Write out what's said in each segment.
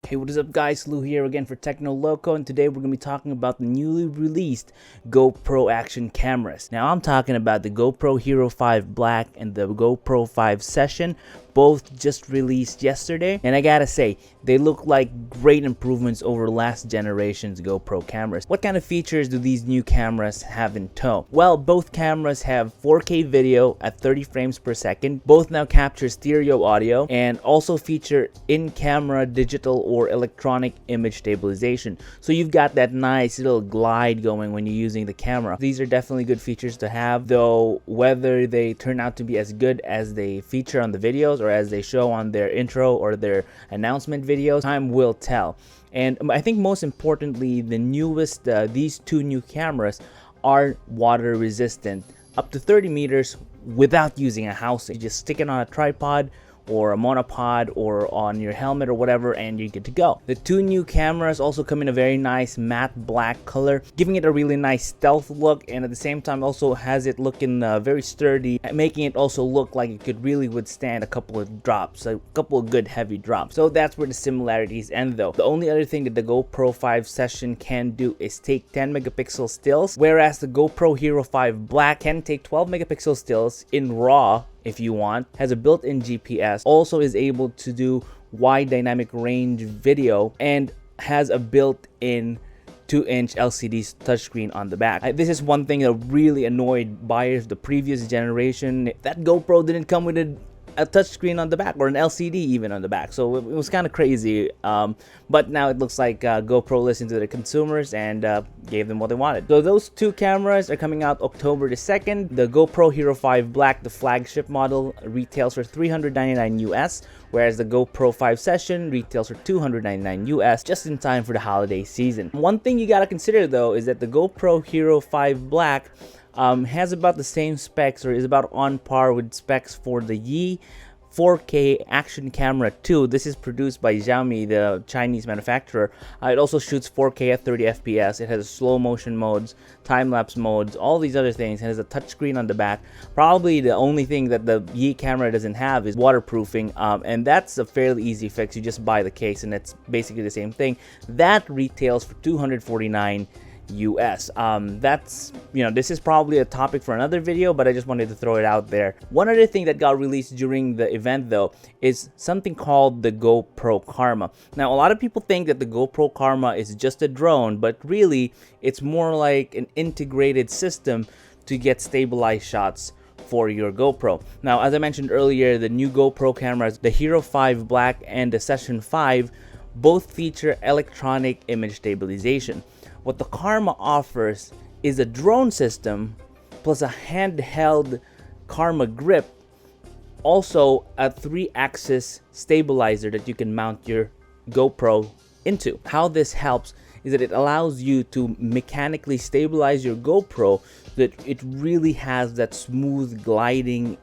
Hey, what is up guys, soooo here again for Techno Loco, and today we're going to be talking about the newly released GoPro action cameras. Now I'm talking about the GoPro Hero 5 Black and the GoPro 5 Session, both just released yesterday, and I gotta say, they look like great improvements over last generation's GoPro cameras. What kind of features do these new cameras have in tow? Well, both cameras have 4K video at 30 frames per second, both now capture stereo audio, and also feature in-camera digital or electronic image stabilization. So you've got that nice little glide going when you're using the camera. These are definitely good features to have, though whether they turn out to be as good as they feature on the videos or as they show on their intro or their announcement videos, time will tell. And I think most importantly, the newest, these two new cameras are water resistant up to 30 meters without using a housing. You just stick it on a tripod or a monopod or on your helmet or whatever, and you're good to go. The two new cameras also come in a very nice matte black color, giving it a really nice stealth look, and at the same time also has it looking very sturdy, making it also look like it could really withstand a couple of drops, a couple of good heavy drops. So that's where the similarities end though. The only other thing that the GoPro 5 Session can do is take 10 megapixel stills, whereas the GoPro Hero 5 Black can take 12 megapixel stills in RAW if you want, has a built-in GPS, also is able to do wide dynamic range video, and has a built-in 2-inch LCD touchscreen on the back. This is one thing that really annoyed buyers of the previous generation. That GoPro didn't come with a touchscreen on the back or an LCD even on the back, so it was kind of crazy, but now it looks like GoPro listened to the consumers and gave them what they wanted. So those two cameras are coming out October the 2nd. The GoPro Hero 5 Black, the flagship model, retails for $399 US, whereas the GoPro 5 Session retails for $299 US, just in time for the holiday season. One thing you gotta consider though is that the GoPro Hero 5 Black has about the same specs, or is about on par with specs for the Yi 4K action camera 2. This is produced by Xiaomi, the Chinese manufacturer. It also shoots 4K at 30 FPS. It has slow motion modes, time-lapse modes, all these other things. It has a touchscreen on the back. Probably the only thing that the Yi camera doesn't have is waterproofing, and that's a fairly easy fix. You just buy the case and it's basically the same thing. That retails for $249 US. That's, this is probably a topic for another video, but I just wanted to throw it out there. One other thing that got released during the event though is something called the GoPro Karma. Now a lot of people think that the GoPro Karma is just a drone, but really it's more like an integrated system to get stabilized shots for your GoPro. Now, as I mentioned earlier, the new GoPro cameras, the Hero 5 Black and the Session 5, both feature electronic image stabilization. What the Karma offers is a drone system plus a handheld Karma grip, also a 3-axis stabilizer that you can mount your GoPro into. How this helps is that it allows you to mechanically stabilize your GoPro so that it really has that smooth gliding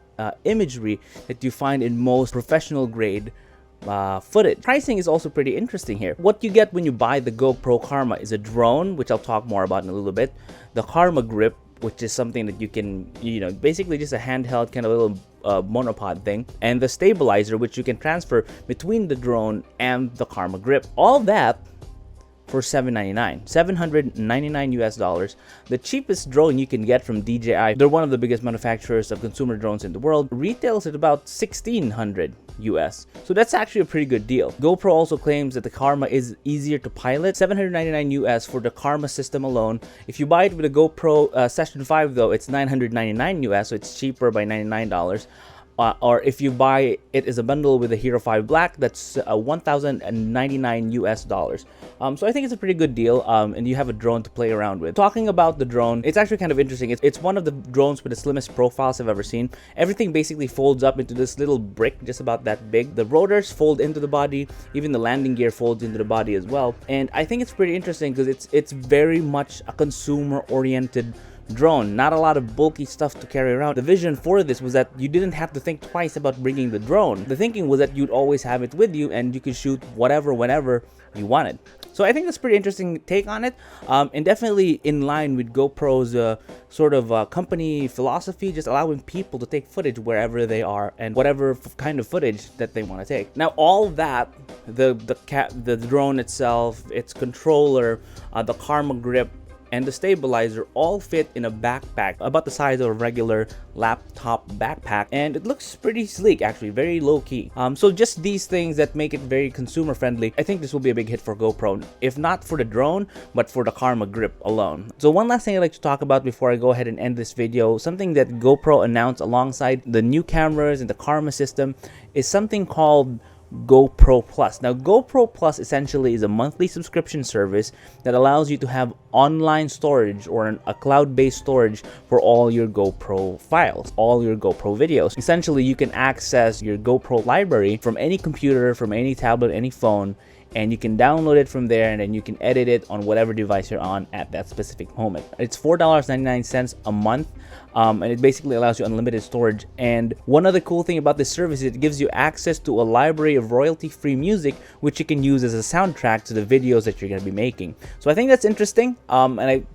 imagery that you find in most professional grade footage. Pricing is also pretty interesting here. What you get when you buy the GoPro Karma is a drone, which I'll talk more about in a little bit, the Karma grip, which is something that you can, basically just a handheld kind of little monopod thing, and the stabilizer, which you can transfer between the drone and the Karma grip. All that for $799 US. The cheapest drone you can get from DJI, they're one of the biggest manufacturers of consumer drones in the world, retails at about $1,600 US. So that's actually a pretty good deal. GoPro also claims that the Karma is easier to pilot, $799 US for the Karma system alone. If you buy it with a GoPro Session 5 though, it's $999 US, so it's cheaper by $99. Or if you buy it as a bundle with the Hero 5 Black, that's $1,099 US. So I think it's a pretty good deal, and you have a drone to play around with. Talking about the drone, it's actually kind of interesting. It's one of the drones with the slimmest profiles I've ever seen. Everything basically folds up into this little brick, just about that big. The rotors fold into the body, even the landing gear folds into the body as well. And I think it's pretty interesting because it's very much a consumer-oriented drone. Not a lot of bulky stuff to carry around. The vision for this was that you didn't have to think twice about bringing the drone. The thinking was that you'd always have it with you and you could shoot whatever, whenever you wanted. So I think that's a pretty interesting take on it, and definitely in line with GoPro's sort of company philosophy, just allowing people to take footage wherever they are and whatever kind of footage that they want to take. Now, all that, the drone itself, its controller, the Karma grip, and the stabilizer all fit in a backpack about the size of a regular laptop backpack, and it looks pretty sleek, actually, very low-key. So just these things that make it very consumer friendly. I think this will be a big hit for GoPro, if not for the drone, but for the Karma grip alone. So one last thing I'd like to talk about before I go ahead and end this video, something that GoPro announced alongside the new cameras and the Karma system is something called GoPro Plus. Now, GoPro Plus essentially is a monthly subscription service that allows you to have online storage or a cloud-based storage for all your GoPro files, all your GoPro videos. Essentially, you can access your GoPro library from any computer, from any tablet, any phone, and you can download it from there, and then you can edit it on whatever device you're on at that specific moment. It's $4.99 a month, and it basically allows you unlimited storage. And one other cool thing about this service is it gives you access to a library of royalty-free music, which you can use as a soundtrack to the videos that you're going to be making. So I think that's interesting, and they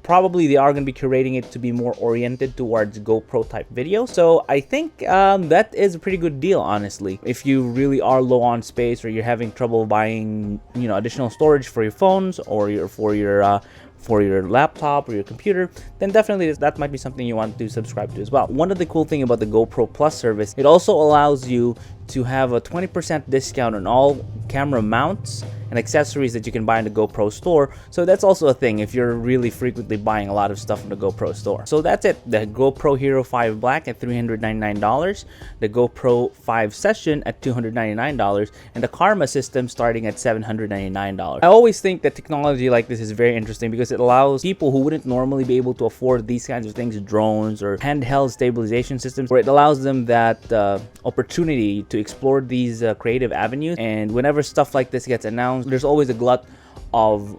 are going to be curating it to be more oriented towards GoPro type videos. So I think that is a pretty good deal, honestly. If you really are low on space, or you're having trouble buying, you know, additional storage for your phones or for your laptop or your computer, then definitely that might be something you want to subscribe to as well. One of the cool thing about the GoPro Plus service, it also allows you to have a 20% discount on all camera mounts and accessories that you can buy in the GoPro store. So that's also a thing if you're really frequently buying a lot of stuff from the GoPro store. So that's it. The GoPro Hero 5 Black at $399, the GoPro 5 Session at $299, and the Karma system starting at $799. I always think that technology like this is very interesting because it allows people who wouldn't normally be able to afford these kinds of things, drones or handheld stabilization systems, where it allows them that opportunity to explore these creative avenues. And whenever stuff like this gets announced, there's always a glut of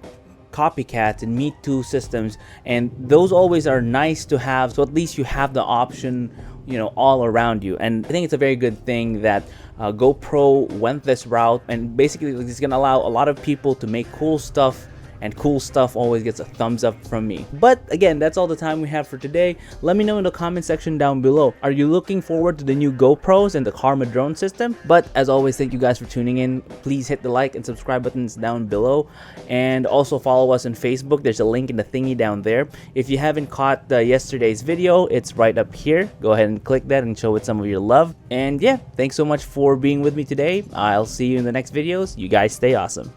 copycats and Me Too systems, and those always are nice to have, so at least you have the option, you know, all around you. And I think it's a very good thing that GoPro went this route, and basically it's gonna allow a lot of people to make cool stuff, and cool stuff always gets a thumbs up from me. But again, that's all the time we have for today. Let me know in the comment section down below, are you looking forward to the new GoPros and the Karma drone system? But as always, thank you guys for tuning in. Please hit the like and subscribe buttons down below, and also follow us on Facebook. There's a link in the thingy down there. If you haven't caught yesterday's video, it's right up here. Go ahead and click that and show it some of your love. And yeah, thanks so much for being with me today. I'll see you in the next videos. You guys stay awesome.